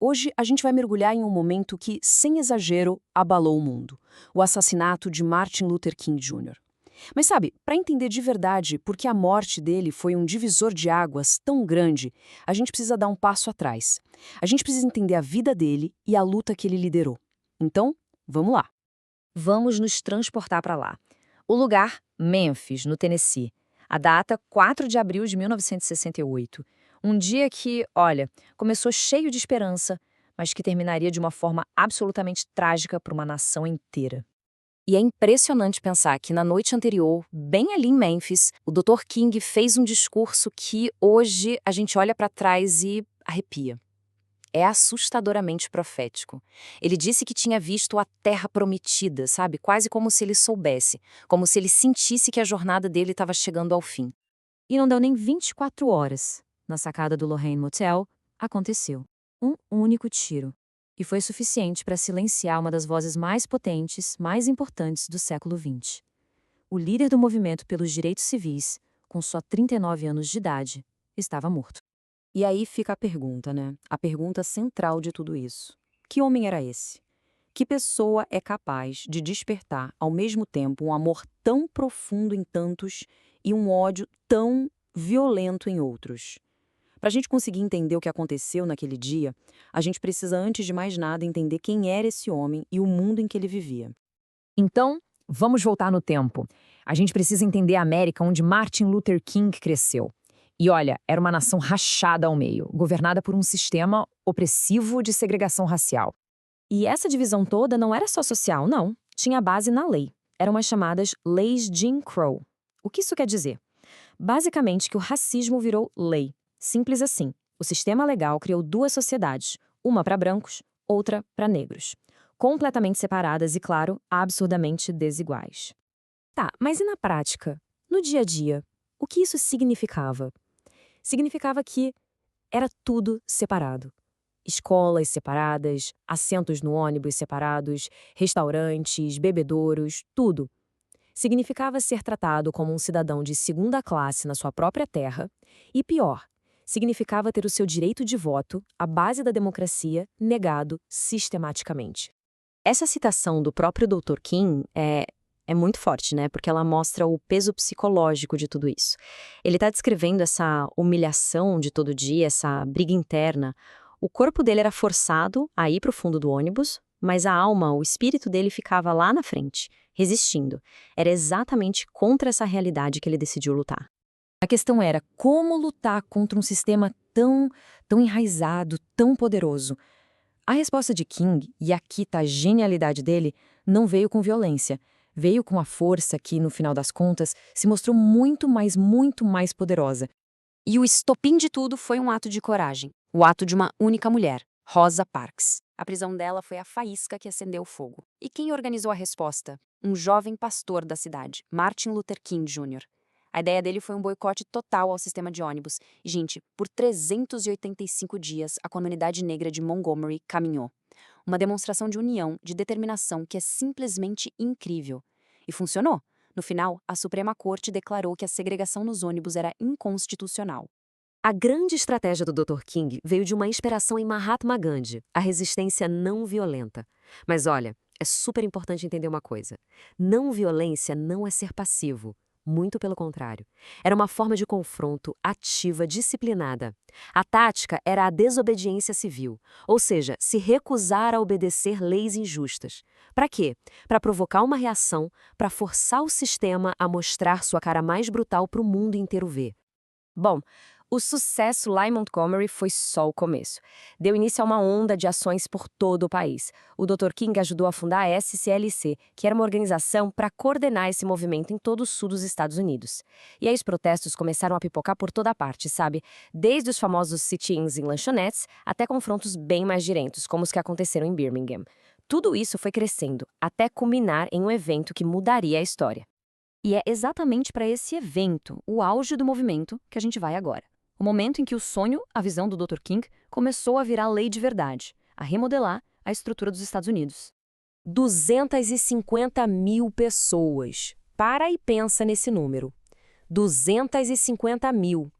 Hoje a gente vai mergulhar em um momento que, sem exagero, abalou o mundo: o assassinato de Martin Luther King Jr. Mas sabe, para entender de verdade por que a morte dele foi um divisor de águas tão grande, a gente precisa dar um passo atrás. A gente precisa entender a vida dele e a luta que ele liderou. Então, vamos lá. Vamos nos transportar para lá. O lugar, Memphis, no Tennessee. A data, 4 de abril de 1968. Um dia que, olha, começou cheio de esperança, mas que terminaria de uma forma absolutamente trágica para uma nação inteira. E é impressionante pensar que na noite anterior, bem ali em Memphis, o Dr. King fez um discurso que hoje a gente olha para trás e arrepia. É assustadoramente profético. Ele disse que tinha visto a terra prometida, sabe? Quase como se ele soubesse, como se ele sentisse que a jornada dele estava chegando ao fim. E não deu nem 24 horas. Na sacada do Lorraine Motel, aconteceu. Um único tiro. E foi suficiente para silenciar uma das vozes mais potentes, mais importantes do século XX. O líder do movimento pelos direitos civis, com só 39 anos de idade, estava morto. E aí fica a pergunta, né? A pergunta central de tudo isso. Que homem era esse? Que pessoa é capaz de despertar, ao mesmo tempo, um amor tão profundo em tantos e um ódio tão violento em outros? Para a gente conseguir entender o que aconteceu naquele dia, a gente precisa, antes de mais nada, entender quem era esse homem e o mundo em que ele vivia. Então, vamos voltar no tempo. A gente precisa entender a América onde Martin Luther King cresceu. E olha, era uma nação rachada ao meio, governada por um sistema opressivo de segregação racial. E essa divisão toda não era só social, não. Tinha base na lei. Eram as chamadas Leis Jim Crow. O que isso quer dizer? Basicamente que o racismo virou lei. Simples assim. O sistema legal criou duas sociedades, uma para brancos, outra para negros. Completamente separadas e, claro, absurdamente desiguais. Tá, mas e na prática? No dia a dia, o que isso significava? Significava que era tudo separado. Escolas separadas, assentos no ônibus separados, restaurantes, bebedouros, tudo. Significava ser tratado como um cidadão de segunda classe na sua própria terra e, pior, significava ter o seu direito de voto, a base da democracia, negado sistematicamente. Essa citação do próprio Dr. King é muito forte, né? Porque ela mostra o peso psicológico de tudo isso. Ele está descrevendo essa humilhação de todo dia, essa briga interna. O corpo dele era forçado a ir para o fundo do ônibus, mas a alma, o espírito dele ficava lá na frente, resistindo. Era exatamente contra essa realidade que ele decidiu lutar. A questão era como lutar contra um sistema tão enraizado, tão poderoso. A resposta de King, e aqui está a genialidade dele, não veio com violência. Veio com a força que, no final das contas, se mostrou muito mais poderosa. E o estopim de tudo foi um ato de coragem. O ato de uma única mulher, Rosa Parks. A prisão dela foi a faísca que acendeu o fogo. E quem organizou a resposta? Um jovem pastor da cidade, Martin Luther King Jr. A ideia dele foi um boicote total ao sistema de ônibus. E, gente, por 385 dias, a comunidade negra de Montgomery caminhou. Uma demonstração de união, de determinação que é simplesmente incrível. E funcionou. No final, a Suprema Corte declarou que a segregação nos ônibus era inconstitucional. A grande estratégia do Dr. King veio de uma inspiração em Mahatma Gandhi, a resistência não violenta. Mas olha, é super importante entender uma coisa. Não violência não é ser passivo. Muito pelo contrário. Era uma forma de confronto ativa, disciplinada. A tática era a desobediência civil, ou seja, se recusar a obedecer leis injustas. Para quê? Para provocar uma reação, para forçar o sistema a mostrar sua cara mais brutal para o mundo inteiro ver. Bom, o sucesso lá em Montgomery foi só o começo. Deu início a uma onda de ações por todo o país. O Dr. King ajudou a fundar a SCLC, que era uma organização para coordenar esse movimento em todo o sul dos Estados Unidos. E aí os protestos começaram a pipocar por toda parte, sabe? Desde os famosos sit-ins em lanchonetes até confrontos bem mais diretos, como os que aconteceram em Birmingham. Tudo isso foi crescendo, até culminar em um evento que mudaria a história. E é exatamente para esse evento, o auge do movimento, que a gente vai agora. O momento em que o sonho, a visão do Dr. King, começou a virar lei de verdade, a remodelar a estrutura dos Estados Unidos. 250 mil pessoas. Para e pensa nesse número. 250 mil.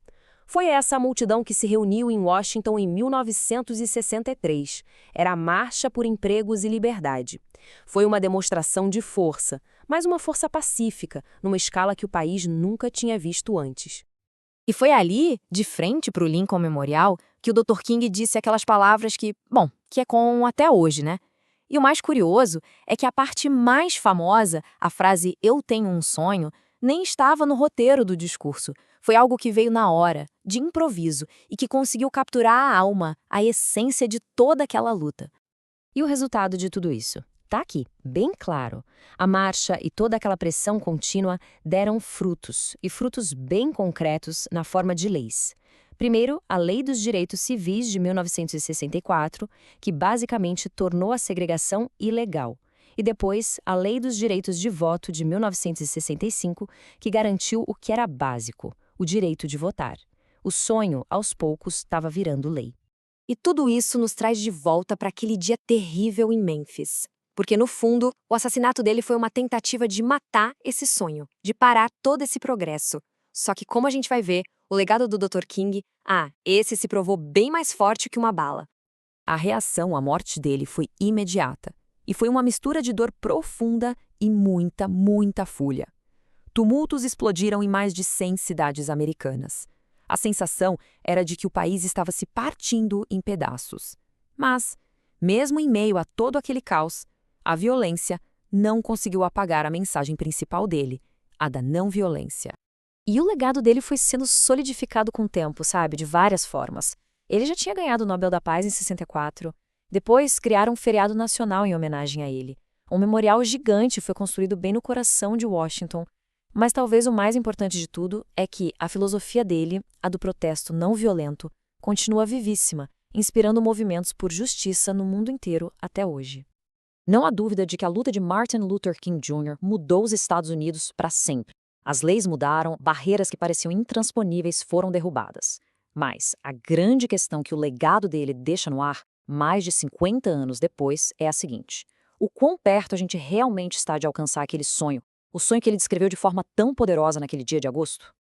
Foi essa a multidão que se reuniu em Washington em 1963. Era a Marcha por Empregos e Liberdade. Foi uma demonstração de força, mas uma força pacífica, numa escala que o país nunca tinha visto antes. E foi ali, de frente para o Lincoln Memorial, que o Dr. King disse aquelas palavras que ecoam até hoje, né? E o mais curioso é que a parte mais famosa, a frase "Eu tenho um sonho", nem estava no roteiro do discurso. Foi algo que veio na hora, de improviso, e que conseguiu capturar a alma, a essência de toda aquela luta. E o resultado de tudo isso? Tá aqui, bem claro. A marcha e toda aquela pressão contínua deram frutos, e frutos bem concretos na forma de leis. Primeiro, a Lei dos Direitos Civis de 1964, que basicamente tornou a segregação ilegal. E depois, a Lei dos Direitos de Voto de 1965, que garantiu o que era básico, o direito de votar. O sonho, aos poucos, estava virando lei. E tudo isso nos traz de volta para aquele dia terrível em Memphis. Porque, no fundo, o assassinato dele foi uma tentativa de matar esse sonho, de parar todo esse progresso. Só que, como a gente vai ver, o legado do Dr. King, esse se provou bem mais forte que uma bala. A reação à morte dele foi imediata. E foi uma mistura de dor profunda e muita, muita fúria. Tumultos explodiram em mais de 100 cidades americanas. A sensação era de que o país estava se partindo em pedaços. Mas, mesmo em meio a todo aquele caos, a violência não conseguiu apagar a mensagem principal dele, a da não violência. E o legado dele foi sendo solidificado com o tempo, sabe? De várias formas. Ele já tinha ganhado o Nobel da Paz em 64. Depois, criaram um feriado nacional em homenagem a ele. Um memorial gigante foi construído bem no coração de Washington. Mas talvez o mais importante de tudo é que a filosofia dele, a do protesto não violento, continua vivíssima, inspirando movimentos por justiça no mundo inteiro até hoje. Não há dúvida de que a luta de Martin Luther King Jr. mudou os Estados Unidos para sempre. As leis mudaram, barreiras que pareciam intransponíveis foram derrubadas. Mas a grande questão que o legado dele deixa no ar, mais de 50 anos depois, é a seguinte: o quão perto a gente realmente está de alcançar aquele sonho, o sonho que ele descreveu de forma tão poderosa naquele dia de agosto?